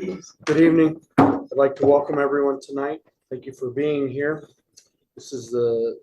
Good evening. I'd like to welcome everyone tonight. Thank you for being here. This is the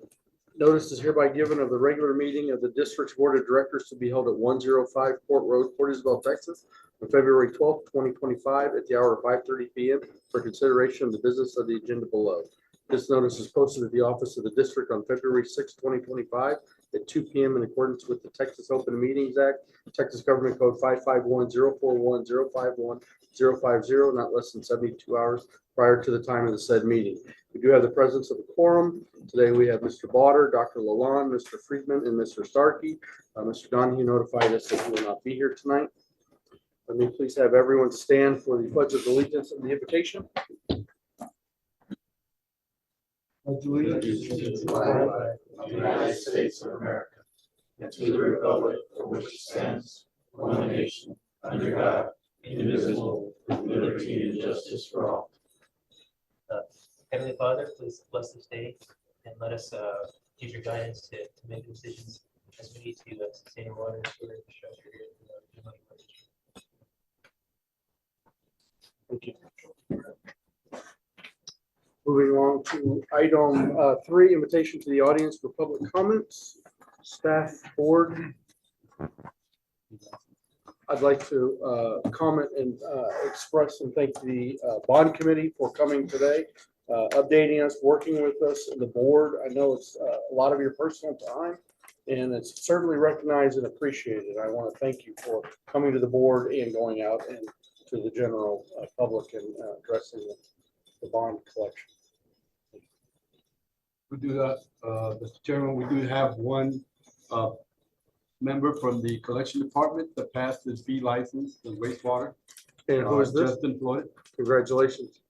notice is hereby given of the regular meeting of the District's Board of Directors to be held at 105 Port Road, Port Isabel, Texas, on February 12th, 2025, at the hour of 5:30 p.m. for consideration of the business of the agenda below. This notice is posted at the office of the district on February 6, 2025 at 2 p.m. in accordance with the Texas Open Meetings Act, Texas Government Code 551-041-051-050, not less than 72 hours prior to the time of the said meeting. We do have the presence of a quorum. Today we have Mr. Bauder, Dr. Lalonde, Mr. Friedman, and Mr. Starkey. Mr. Donahue notified us that he will not be here tonight. Let me please have everyone stand for the Pledge of Allegiance and the invocation. Allegiance to the flag of the United States of America and to the republic for which it stands, one nation, under God, indivisible, with liberty and justice for all. Heavenly Father, please bless this day and let us use your guidance to make decisions as we need to sustain water and sewer infrastructure here. Thank you. Moving along to item 3, invitation to the audience for public comments. Staff, board. I'd like to comment and express and thank the bond committee for coming today, updating us, working with us, and the board. I know it's a lot of your personal time, and it's certainly recognized and appreciated. I want to thank you for coming to the board and going out and to the general public and addressing the bond collection. We do that, Mr. Chairman. We do have one member from the collection department that passed his B license in wastewater. And who is this? Justin Floyd. Congratulations.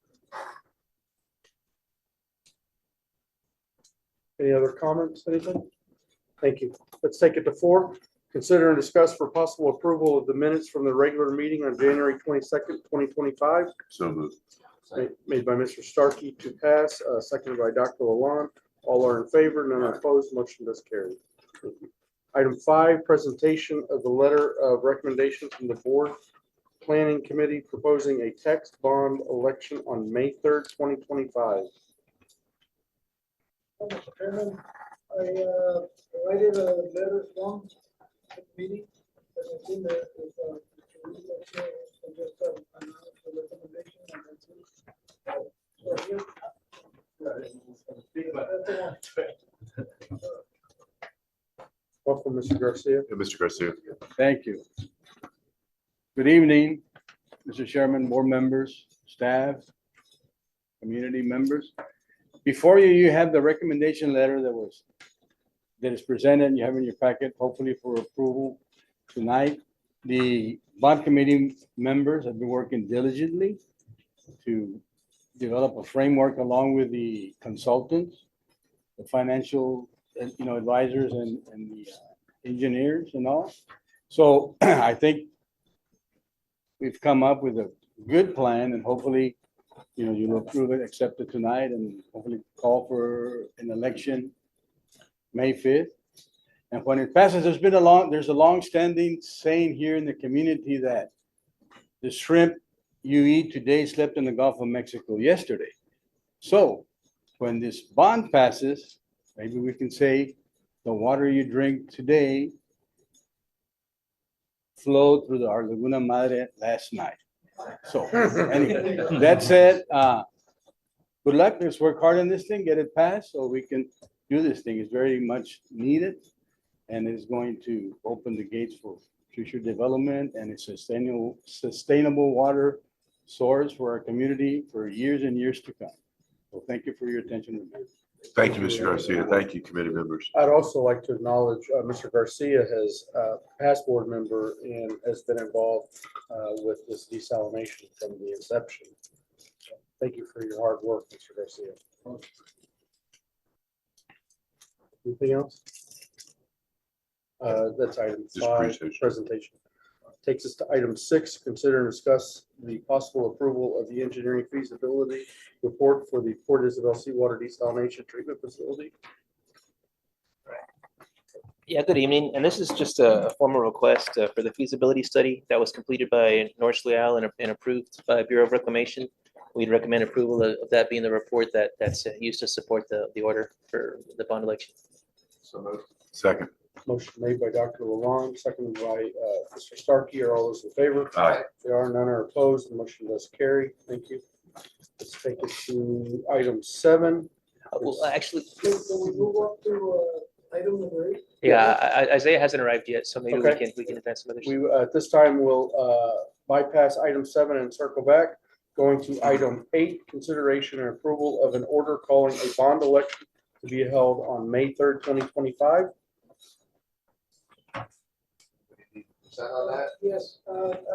Any other comments, anything? Thank you. Let's take it to 4. Consider and discuss for possible approval of the minutes from the regular meeting on January 22nd, 2025. So moved. Made by Mr. Starkey to pass, seconded by Dr. Lalonde. All are in favor, none are opposed. Motion does carry. Thank you. Item 5, presentation of the letter of recommendation from the board planning committee proposing a text bond election on May 3rd, 2025. Mr. Chairman, I provided a letter from the meeting. Just announced the recommendation and that's it. So here. Welcome, Mr. Garcia. Mr. Garcia. Thank you. Good evening, Mr. Chairman, board members, staff, community members. Before you have the recommendation letter that is presented, you have in your packet, hopefully for approval tonight. The bond committee members have been working diligently to develop a framework along with the consultants, the financial, advisors and the engineers and all. So I think we've come up with a good plan and hopefully, you'll approve it, accept it tonight and hopefully call for an election May 5th. And when it passes, there's a long-standing saying here in the community that the shrimp you eat today slept in the Gulf of Mexico yesterday. So when this bond passes, maybe we can say the water you drink today flowed through our Laguna Madre last night. So anyway, that said, good luck. Let's work hard on this thing, get it passed so we can do this thing. It's very much needed and it's going to open the gates for future development and a sustainable water source for our community for years and years to come. So thank you for your attention. Thank you, Mr. Garcia. Thank you, committee members. I'd also like to acknowledge Mr. Garcia has past board member and has been involved with this desalination from the inception. So thank you for your hard work, Mr. Garcia. Anything else? That's item 5, presentation. Takes us to item 6, consider and discuss the possible approval of the engineering feasibility report for the Port Isabel Seawater Desalination Treatment Facility. Yeah, good evening. And this is just a formal request for the feasibility study that was completed by Norris Leal and approved by Bureau of Reclamation. We'd recommend approval of that being the report that's used to support the order for the bond election. So moved. Second. Motion made by Dr. Lalonde, seconded by Mr. Starkey. Are all those in favor? Aye. There are none are opposed. The motion does carry. Thank you. Let's take us to item 7. Well, actually, Can we move up to, item number 8? yeah, Isaiah hasn't arrived yet, so maybe Okay. we can advance some others. We, at this time, will bypass item 7 and circle back. Going to item 8, consideration and approval of an order calling a bond election to be held on May 3rd, 2025. Is that on that? Yes,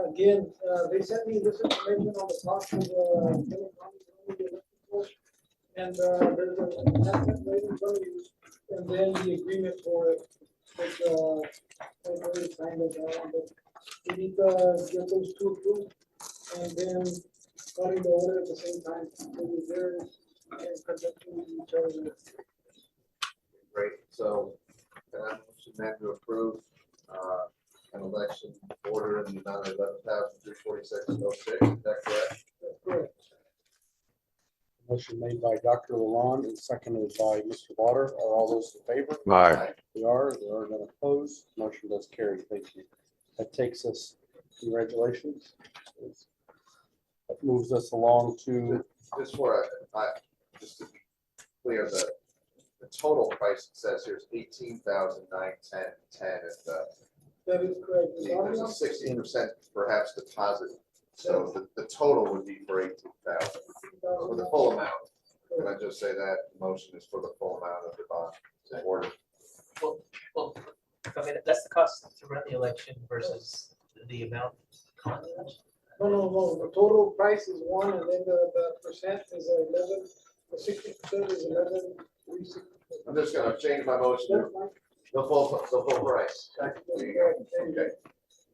again, they sent me this information on the cost of the and there's an attachment right in front of you, and then the agreement for it, which I already signed it down, but we need to get those two approved, and then starting the order at the same time, so they're in conjunction with each other. Great, so can I motion then to approve an election order in the amount of $11,346.06, is that correct? Correct. Motion made by Dr. Lalonde and seconded by Mr. Water. Are all those in favor? Aye. They are. There are none opposed. Motion does carry. Thank you. That takes us, congratulations. That moves us along to, Just for, just to be clear, the total price it says here is $18,910.10 is That is correct. there's a 16% perhaps deposit. So the total would be for 18,000 for the full amount. Can I just say that the motion is for the full amount of the bond order? Well, I mean, that's the cost to run the election versus the amount. No, the total price is 1, and then the percent is 11, the 60% is 11. I'm just gonna change my motion to the full price. There you go. Okay.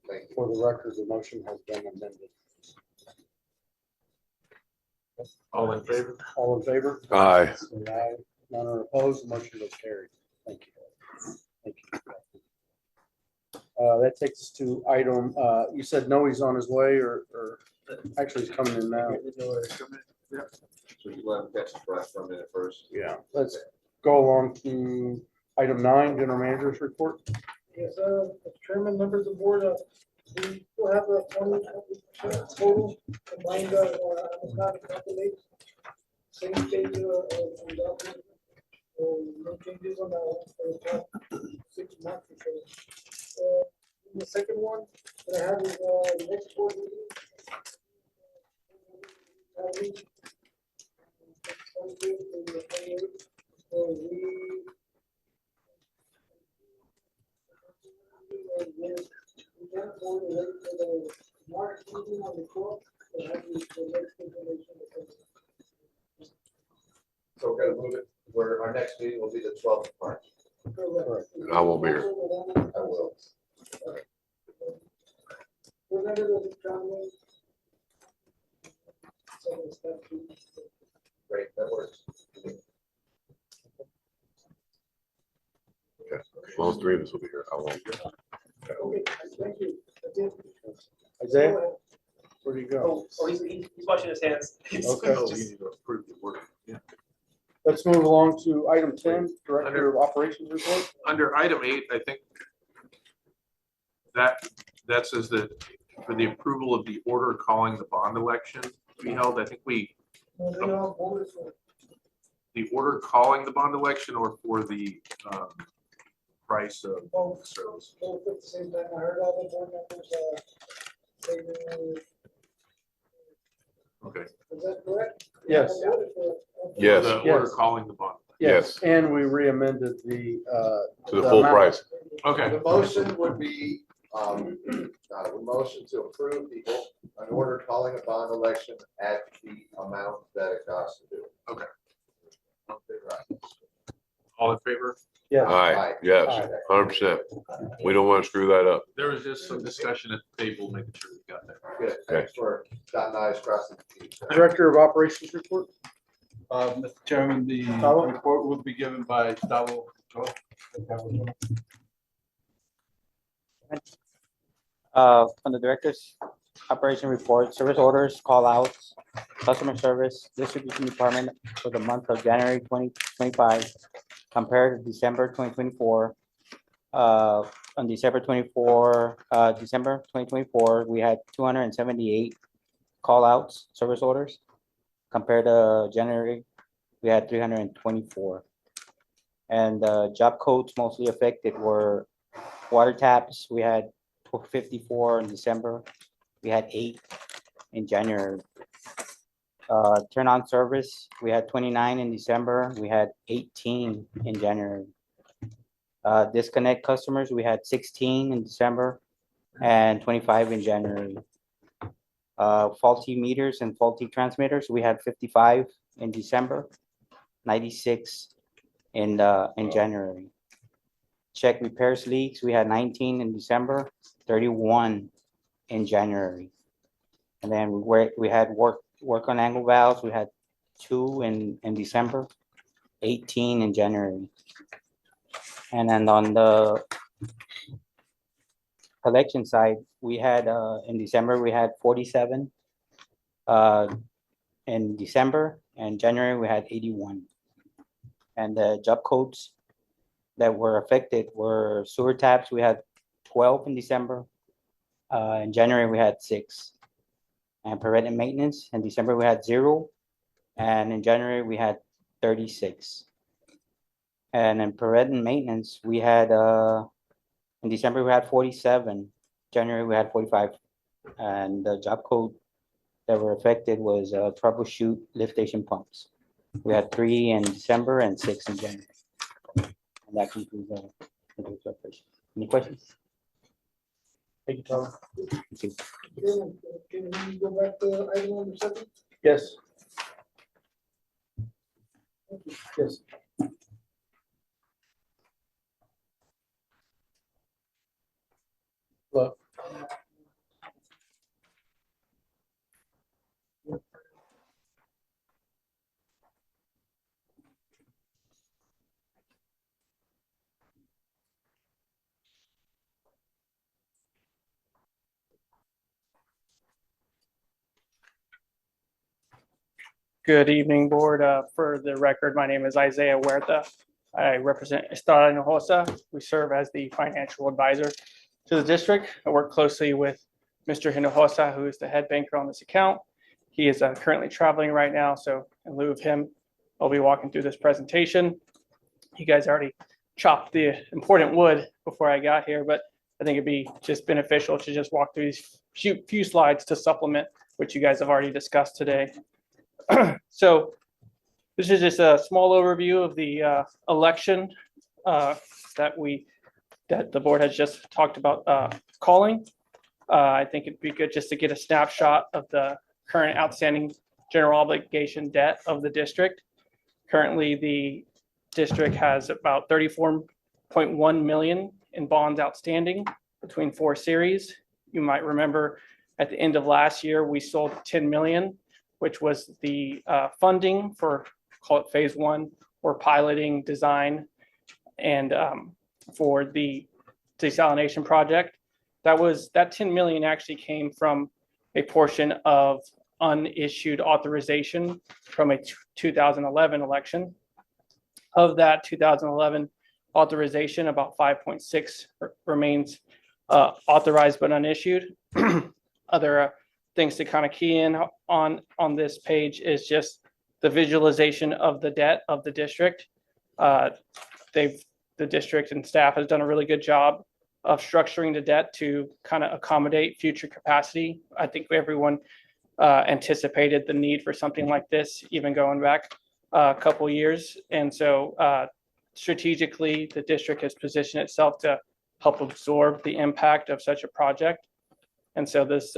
Thank you. for the record, the motion has been amended. All in favor? All in favor? Aye. Say aye. None are opposed. The motion is carried. Thank you. Thank you. That takes us to item, you said no, he's on his way, or actually he's coming in now. So you let him catch his breath for a minute first. Yeah, let's go along to item 9, general manager's report. Yes, Mr. Chairman, members of the board, we will have a 20% total combined, I'm not calculate. Same page, on document. No changes on that one for the past 6 months or so. The second one that I have is, the next board meeting. So we can't afford to wait for the March meeting on the 12th to have the next information. So we're gonna move it, where our next meeting will be the 12th of March. Correct. And I won't be here. I will. Remember the family. Great, that works. As long as 3 of us will be here, I won't. Okay, thank you. That's it. Isaiah, where do you go? Oh, he's washing his hands. Okay. to approve the order. Let's move along to item 10, director of operations report. Under item 8, I think that says that for the approval of the order calling the bond election to be held, I think No, they all voted for it. the order calling the bond election or for the price of Both. service. Both at the same time. I heard all the board members, say they were. Okay. Is that correct? Yes. I voted for it. Okay. Yes. The order Yes. calling the bond. Yes. And we re-amended the. To the full amount. price. Okay. The motion would be, the motion to approve an order calling a bond election at the amount that it costs to do. Okay. Right. All in favor? Yes. Aye. Yes. 100%. We don't want to screw that up. There was just some discussion at the table, making sure we got that. Good, thanks for dotting i's, crossing t's. Director of operations report. Mr. Chairman, the Tavo? report will be given by Tavo. On the director's operation report, service orders, call outs, customer service, distribution department for the month of January 2025 compared to December 2024. On December 2024, we had 278 call outs, service orders. Compared to January, we had 324. And job codes mostly affected were water taps. We had 54 in December. We had 8 in January. Turn on service, we had 29 in December. We had 18 in January. Disconnect customers, we had 16 in December and 25 in January. Faulty meters and faulty transmitters, we had 55 in December, 96 in January. Check repairs leaks, we had 19 in December, 31 in January. And then we had work on angle valves, we had 2 in December, 18 in January. And then on the collection side, we had in December, we had 47 in December, and January we had 81. And the job codes that were affected were sewer taps, we had 12 in December. In January, we had 6. And preventive maintenance, in December, we had 0. And in January, we had 36. And in preventive maintenance, we had, in December, we had 47. January, we had 45. And the job code that were affected was troubleshoot lift station pumps. We had 3 in December and 6 in January. And that concludes our operation. Any questions? Thank you, Tom. Thank you. Can we go back to item number 7? Yes. Yes. Look. Good evening, board. For the record, my name is Isaiah Huerta. I represent Estrada Hinojosa. We serve as the financial advisor to the district. I work closely with Mr. Hinojosa, who is the head banker on this account. He is currently traveling right now, so in lieu of him, I'll be walking through this presentation. You guys already chopped the important wood before I got here, but I think it'd be just beneficial to just walk through these few slides to supplement what you guys have already discussed today. So this is just a small overview of the election that the board has just talked about calling. I think it'd be good just to get a snapshot of the current outstanding general obligation debt of the district. Currently, the district has about 34.1 million in bonds outstanding between 4 series. You might remember at the end of last year, we sold 10 million, which was the funding for, call it phase 1, or piloting design and for the desalination project. That 10 million actually came from a portion of unissued authorization from a 2011 election. Of that 2011 authorization, about 5.6 remains authorized but unissued. Other things to kind of key in on this page is just the visualization of the debt of the district. The district and staff has done a really good job of structuring the debt to kind of accommodate future capacity. I think everyone anticipated the need for something like this, even going back a couple years. And so strategically, the district has positioned itself to help absorb the impact of such a project. And so this,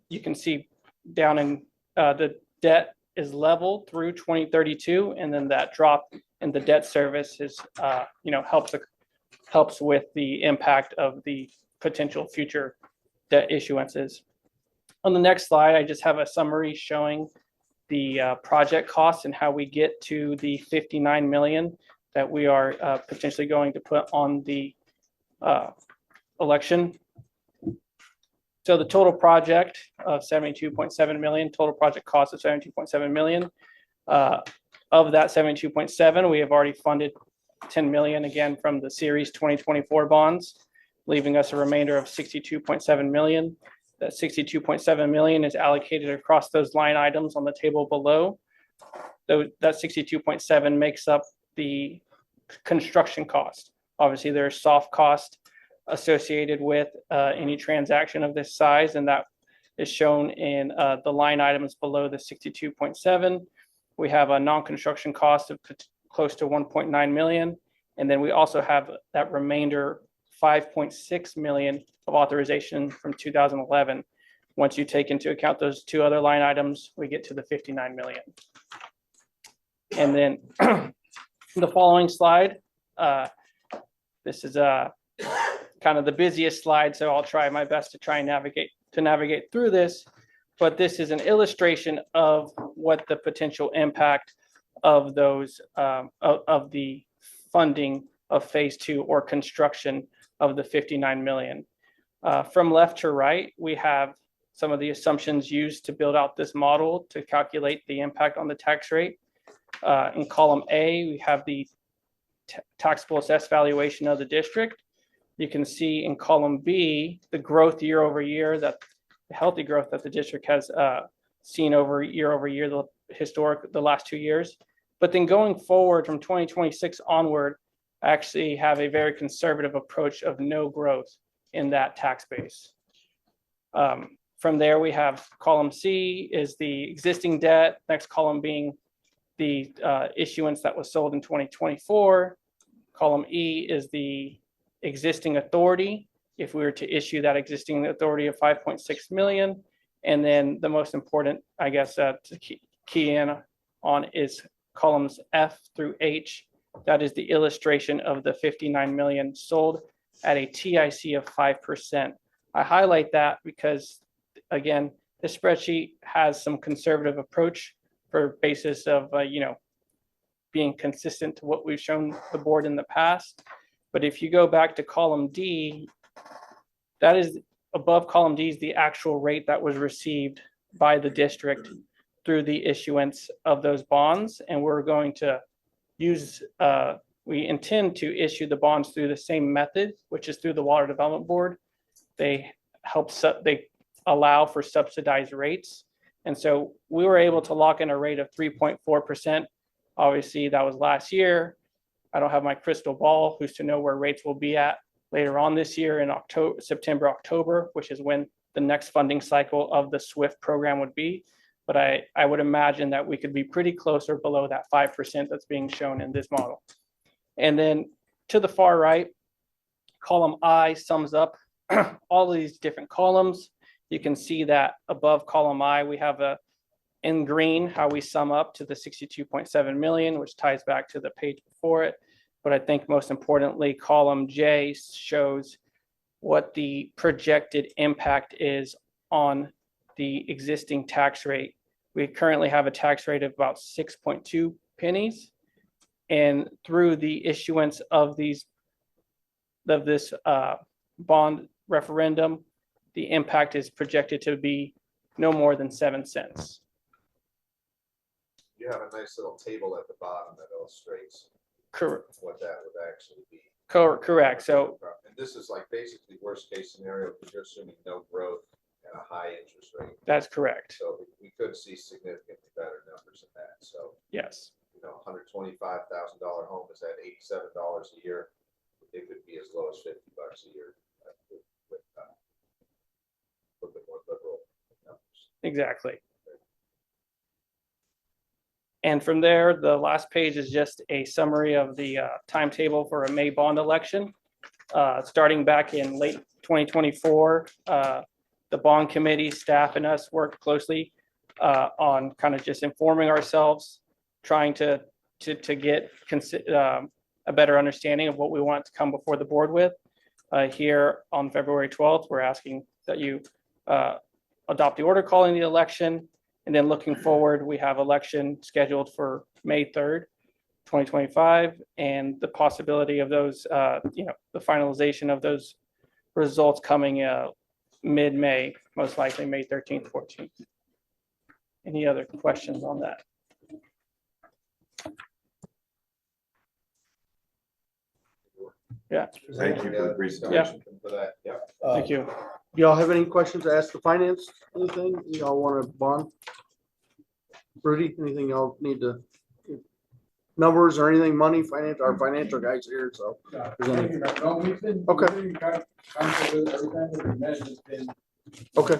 you can see down in the debt is level through 2032, and then that drop in the debt service is, helps with the impact of the potential future debt issuances. On the next slide, I just have a summary showing the project costs and how we get to the 59 million that we are potentially going to put on the election So the total project of 72.7 million, total project cost of 72.7 million. Of that 72.7, we have already funded 10 million again from the series 2024 bonds, leaving us a remainder of 62.7 million. That 62.7 million is allocated across those line items on the table below. That 62.7 makes up the construction cost. Obviously, there's soft cost associated with any transaction of this size, and that is shown in the line items below the 62.7. We have a non-construction cost of close to 1.9 million, and then we also have that remainder 5.6 million of authorization from 2011. Once you take into account those two other line items, we get to the 59 million. And then the following slide, this is kind of the busiest slide, so I'll try my best to try and navigate through this. But this is an illustration of what the potential impact of those of the funding of phase 2 or construction of the 59 million. From left to right, we have some of the assumptions used to build out this model to calculate the impact on the tax rate. In column A, we have the taxable assessed valuation of the district. You can see in column B, the growth year over year, that the healthy growth that the district has seen over year, the last 2 years. But then going forward from 2026 onward, I actually have a very conservative approach of no growth in that tax base. From there, we have column C is the existing debt, next column being the issuance that was sold in 2024. Column E is the existing authority, if we were to issue that existing authority of 5.6 million. And then the most important, I guess, to key in on is columns F through H. That is the illustration of the 59 million sold at a TIC of 5%. I highlight that because, again, the spreadsheet has some conservative approach for basis of, being consistent to what we've shown the board in the past. But if you go back to column D, that is above column D is the actual rate that was received by the district through the issuance of those bonds. And we're going to use, we intend to issue the bonds through the same method, which is through the Water Development Board. They allow for subsidized rates. And so we were able to lock in a rate of 3.4%. Obviously, that was last year. I don't have my crystal ball, who's to know where rates will be at later on this year in September, October, which is when the next funding cycle of the SWIFT program would be. But I would imagine that we could be pretty close or below that 5% that's being shown in this model. And then to the far right, column I sums up all of these different columns. You can see that above column I, we have in green how we sum up to the 62.7 million, which ties back to the page before it. But I think most importantly, column J shows what the projected impact is on the existing tax rate. We currently have a tax rate of about 6.2 pennies. And through the issuance of this bond referendum, the impact is projected to be no more than 7 cents. You have a nice little table at the bottom that illustrates Correct. what that would actually be. Correct. So, and this is like basically worst case scenario because you're assuming no growth and a high interest rate. that's correct. So we could see significantly better numbers than that. So, Yes. $125,000 home is at $87 a year. It could be as low as $50 a year with a little bit more liberal numbers. Exactly. And from there, the last page is just a summary of the timetable for a May bond election. Starting back in late 2024, the bond committee staff and us worked closely on kind of just informing ourselves, trying to get a better understanding of what we want to come before the board with. Here on February 12th, we're asking that you adopt the order calling the election. And then looking forward, we have election scheduled for May 3rd, 2025, and the possibility of those, the finalization of those results coming mid-May, most likely May 13th, 14th. Any other questions on that? Yeah, Thank you for the presentation. For that, yep. thank you. Y'all have any questions to ask the finance? Anything y'all want to bond? Rudy, anything y'all need to? Numbers or anything, money, finance, our financial guys here, so. if there's any- No, we've been. Okay. We've been contact with every time that we met, it's been Okay,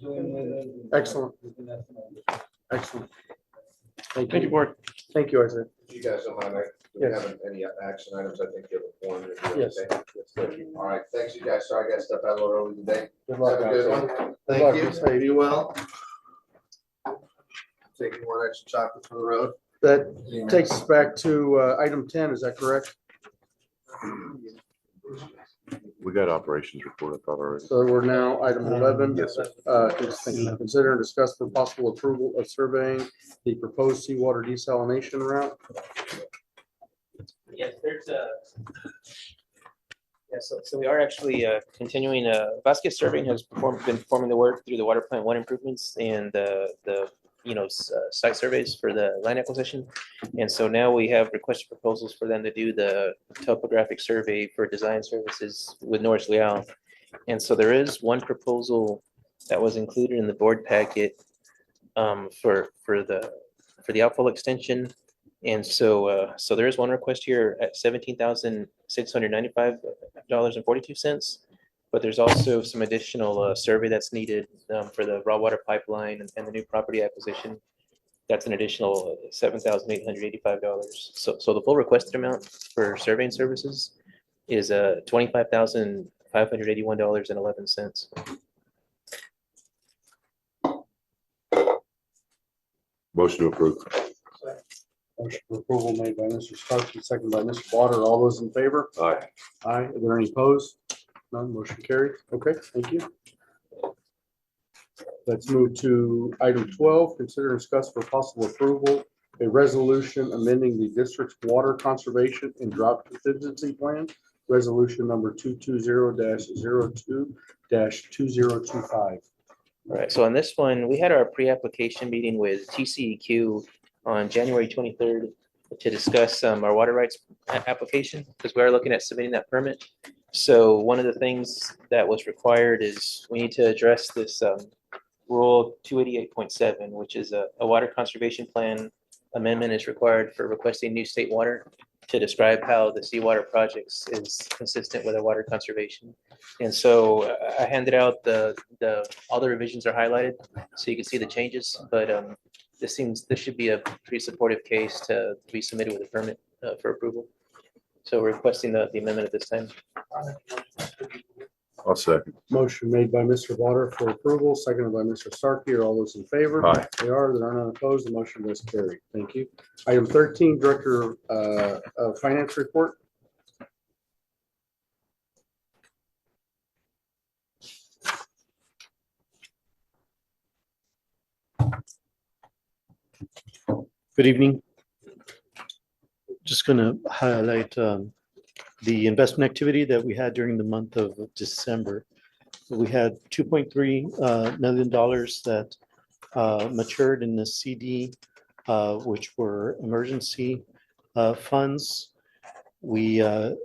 doing. Excellent. excellent. Thank Thank you, you. board. Thank you, Isaiah. If you guys don't mind, do we have any action items? I think you have a form. Yes. All right, thanks, you guys. Sorry, I got to step out a little early today. Good luck. Have a good Isaiah. one. luck, Thank you. Isaiah. Be well. Taking one extra chocolate for the road. That takes us back to item 10, is that correct? We got operations report, I thought already. So we're now item 11. Yes, sir. Consider and discuss for possible approval of surveying the proposed seawater desalination route. Yes, there's a. Yeah, so we are actually continuing, Vasquez Surveying has been performing the work through the water plant one improvements and the site surveys for the land acquisition. And so now we have requested proposals for them to do the topographic survey for design services with Norris Leal. And so there is one proposal that was included in the board packet for the outfall extension. And so there is one request here at $17,695.42. But there's also some additional survey that's needed for the raw water pipeline and the new property acquisition. That's an additional $7,885. So the full requested amount for surveying services is $25,581.11. Motion to approve. Motion for approval made by Mr. Starkey, second by Mr. Water. All those in favor? Aye. Aye. Are there any opposed? None. Motion carried. Okay, thank you. Let's move to item 12. Consider and discuss for possible approval a resolution amending the district's water conservation and drought contingency plan. Resolution number 220-02-2025. All right, so on this one, we had our pre-application meeting with TCEQ on January 23rd to discuss our water rights application, because we are looking at submitting that permit. So one of the things that was required is we need to address this Rule 288.7, which is a water conservation plan amendment is required for requesting new state water to describe how the seawater projects is consistent with our water conservation. And so I handed out all the revisions are highlighted, so you can see the changes, but this should be a pretty supportive case to be submitted with a permit for approval. So we're requesting the amendment at this time. I'll second. Motion made by Mr. Water for approval, seconded by Mr. Starkey. Are all those in favor? Aye. They are. There are none opposed. The motion does carry. Thank you. Item 13, Director of Finance Report. Good evening. Just going to highlight the investment activity that we had during the month of December. We had $2.3 million that matured in the CD, which were emergency funds. The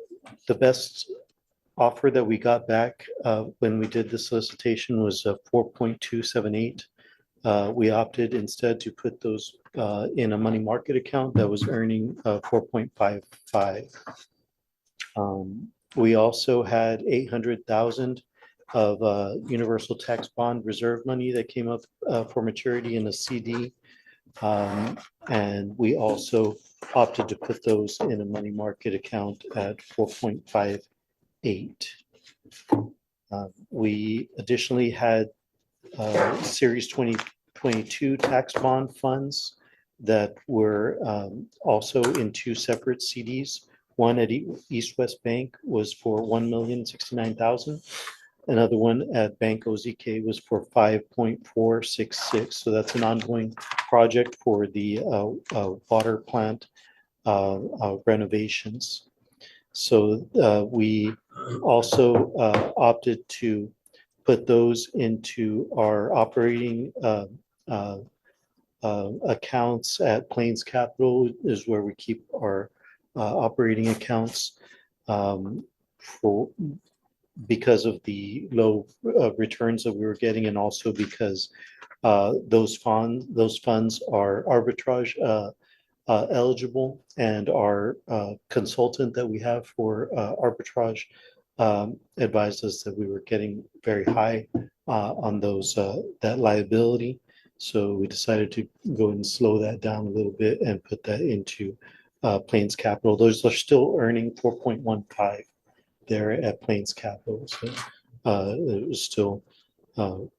best offer that we got back when we did the solicitation was 4.278. We opted instead to put those in a money market account that was earning 4.55. We also had 800,000 of universal tax bond reserve money that came up for maturity in a CD. And we also opted to put those in a money market account at 4.58. We additionally had Series 2022 tax bond funds that were also in two separate CDs. One at East West Bank was for $1,069,000. Another one at Bank OZK was for 5.466. So that's an ongoing project for the water plant renovations. So we also opted to put those into our operating accounts at Plains Capital is where we keep our operating accounts for because of the low returns that we were getting, and also because those funds are arbitrage eligible, and our consultant that we have for arbitrage advised us that we were getting very high on those that liability. So we decided to go and slow that down a little bit and put that into Plains Capital. Those are still earning 4.15 there at Plains Capital. So it was still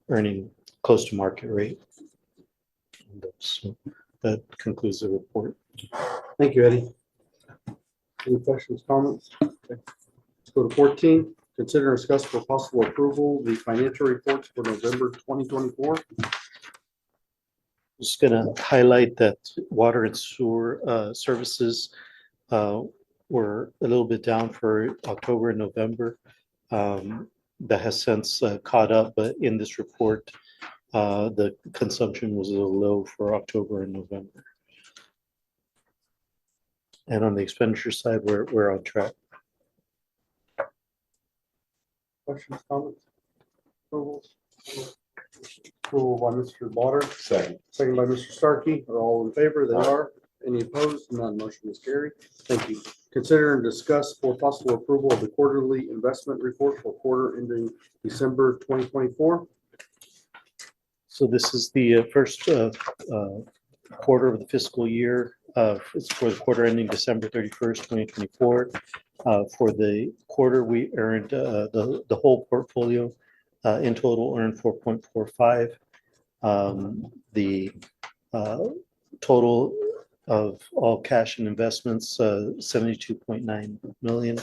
earning close to market rate. So that concludes the report. Thank you, Eddie. Any questions, comments? Okay. Let's go to 14. Consider and discuss for possible approval the financial reports for November 2024. Just going to highlight that water and sewer services were a little bit down for October and November. That has since caught up, but in this report, the consumption was a little low for October and November. And on the expenditure side, we're on track. Questions, comments? Approvals? Approval by Mr. Botter, Second. second by Mr. Starkey. Are all in favor? They are. Any opposed? None. Motion is carried. Thank you. Consider and discuss for possible approval of the quarterly investment report for quarter ending December 2024. So this is the first quarter of the fiscal year. It's for the quarter ending December 31st, 2024. For the quarter, we earned the whole portfolio in total earned 4.45. The total of all cash and investments, 72.9 million,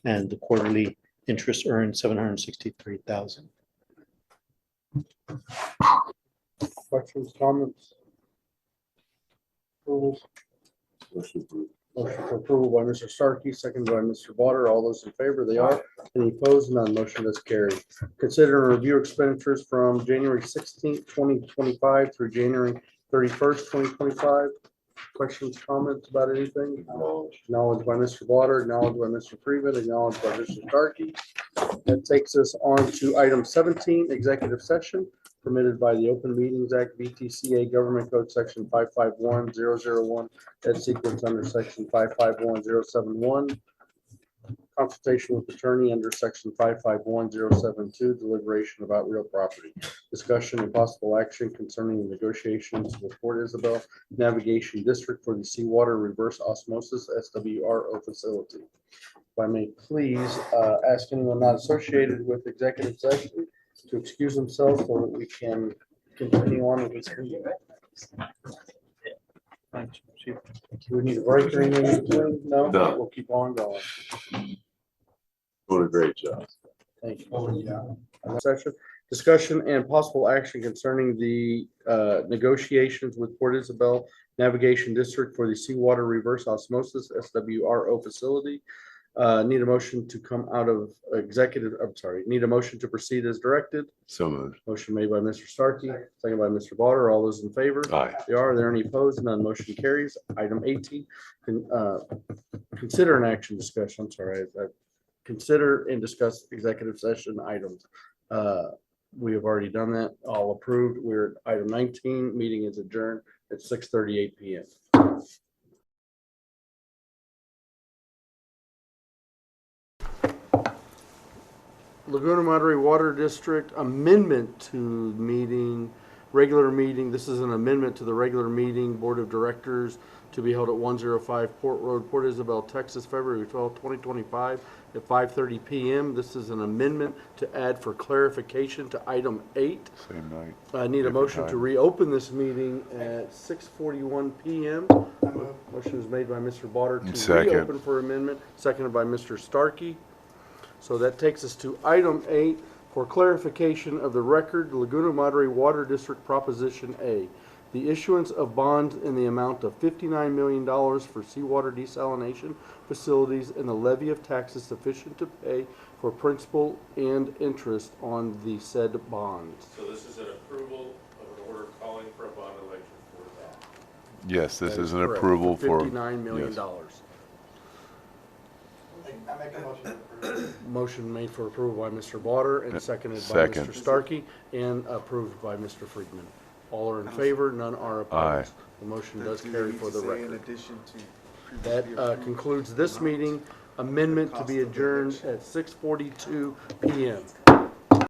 and the quarterly interest earned 763,000. Questions, comments? Approvals? Motion for approval by Mr. Starkey, second by Mr. Botter. All those in favor, they are. Any opposed? None. Motion is carried. Consider and review expenditures from January 16th, 2025 through January 31st, 2025. Questions, comments about anything? Acknowledged by Mr. Botter, acknowledged by Mr. Freeman, acknowledged by Mr. Starkey. That takes us on to item 17, executive session permitted by the Open Meetings Act, VTCA Government Code Section 551001, that sequence under Section 551071. Consultation with attorney under Section 551072, deliberation about real property. Discussion and possible action concerning the negotiations with Port Isabel Navigation District for the seawater reverse osmosis SWRO facility. If I may please ask anyone not associated with executive session to excuse themselves so that we can continue on with this. Do we need a break or anything in between? No? No. We'll keep on going. Doing a great job. Thank you. Session, discussion and possible action concerning the negotiations with Port Isabel Navigation District for the seawater reverse osmosis SWRO facility. Need a motion to come out of executive, I'm sorry, need a motion to proceed as directed. So moved. Motion made by Mr. Starkey, second by Mr. Botter. All those in favor? Aye. Are there any opposed? None. Motion carries. Item 18, consider an action discussion. I'm sorry. Consider and discuss executive session items. We have already done that. All approved. We're at item 19. Meeting is adjourned at 6:38 p.m. Laguna Madre Water District amendment to meeting, regular meeting. This is an amendment to the regular meeting, Board of Directors, to be held at 105 Port Road, Port Isabel, Texas, February 12, 2025 at 5:30 p.m. This is an amendment to add for clarification to item 8. Same night. I need a Different motion time. to reopen this meeting at 6:41 p.m. Motion is made by Mr. Botter to Second. reopen for amendment, seconded by Mr. Starkey. So that takes us to item 8 for clarification of the record, Laguna Madre Water District Proposition A. the issuance of bonds in the amount of $59 million for seawater desalination facilities and the levy of taxes sufficient to pay for principal and interest on the said bonds. So this is an approval of an order calling for a bond election for that. Yes, this That is an correct, approval for. $59 million. yes. I make a motion to approve. Motion made for approval by Mr. Blotter and seconded by Second. Mr. Starkey and approved by Mr. Friedman. All are in favor, none are opposed. Aye. The motion does carry for the In record. addition to. That concludes this meeting. Amendment to be adjourned at 6:42 PM.